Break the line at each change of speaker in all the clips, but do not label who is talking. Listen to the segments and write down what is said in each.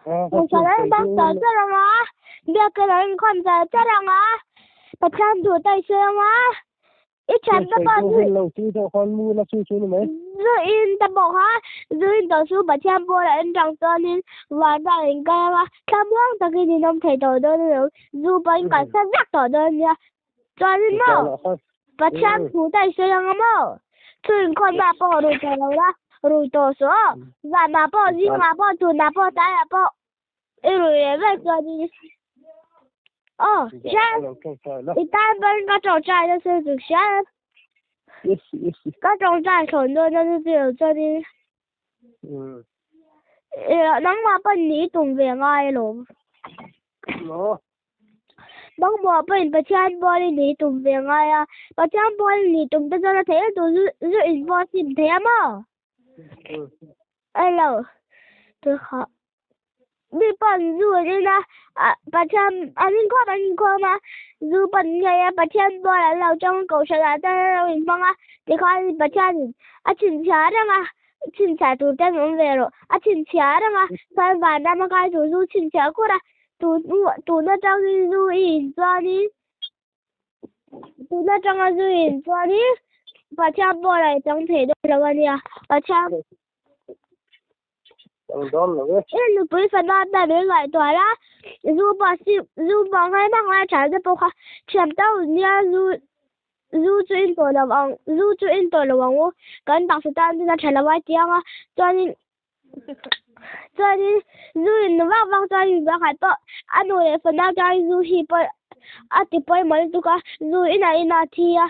Mình sẽ lên bác tới cho rằng á. Bây cái đó còn giờ cho rằng á. Bà chăn thủ tay xưa á. Ít chắn ta bao nhiêu.
Lâu chú cho con mua nó chú nữa mấy.
Rồi in ta bỏ ha. Rồi in tổ số bà chăn bố là in rằng cho nên và ra in cái mà. Ta muốn ta khi nhìn ông thầy tổ đơn nữa. Dù bà in cả sắp rắc tổ đơn nha. Cho nên mà. Bà chăn thủ tay xưa rằng á mà. Thường con bà bỏ rồi trở lại đó. Rồi tổ số. Và bà bỏ gì mà bỏ tùn bà bỏ tay bà bỏ. Rồi vậy cho đi. Chán. Ít ta bên các trò trai nó sẽ được chán. Các trò trai khẩn đôi nó sẽ được cho đi. Nóng mà bên ní tùng về ngay luôn. Nóng mà bên bà chán bó đi ní tùng về ngay à. Bà chán bó đi ní tùng ta cho nó thế tôi giữ in bó xin thế mà. Ê lầu. Tôi khó. Đi bận rồi đi na. Bà chán anh có mà. Dù bận ngày bà chán bó là lầu trong cầu sở là ta đâu in bó á. Thì khỏi bà chán. Chính xác đó mà. Chính xác tụi ta muốn về rồi. Chính xác đó mà. Phải bà đã mà cái tụi dù chính xác của ta. Tụi nó trong cái dù in cho đi. Tụi nó trong cái dù in cho đi. Bà chán bó lại trong thế đâu là nha. Bà chán. Em lúc bây phần đó đã đến lại tuổi đó. Dù bằng hay bằng ai trả ra bố khá. Chém tao nha dù chú in tổ là bằng. Dù chú in tổ là bằng vô. Cần đặc sự ta đã trả lời tiếng á. Cho nên dù in nó vang cho nên bằng hãy bọ. Anh nói phần đó cho dù hi bọ. Thì bọ mới tụ cả. Dù in là thì á.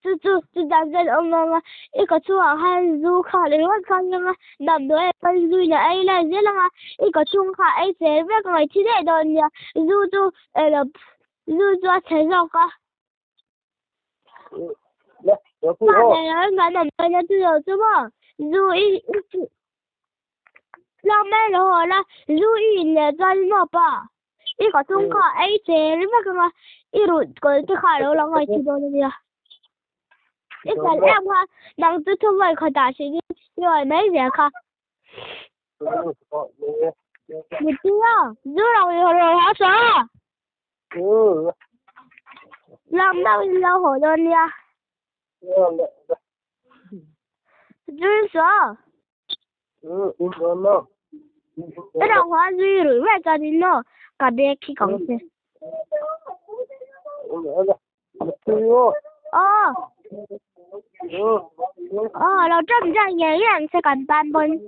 Chú đang dân ông mà ít có chú ở hai du khá đến quá khăn nhưng mà nằm đứa em phân du nhà ấy là dễ lắm à ít có chung khá ấy sẽ với người chỉ để đồn nhà du là du thấy đâu cả ba này nó ngắn nằm đây là từ đầu chứ mà du ít làm mấy rồi là du ít là do nó ba ít có chung khá ấy sẽ với người ít rồi có cái khá đâu là người chỉ đồn nhà ít lần em ha đang tự thu về khỏi đại sĩ rồi mấy việc ha một chưa giữ rồi hả sao làm đâu lâu hồi đơn nha giữ sao cái đầu hóa duy rồi vậy cho nên nó cả bé khi còn gì nó rất là nhẹ nhàng sẽ cần ban bên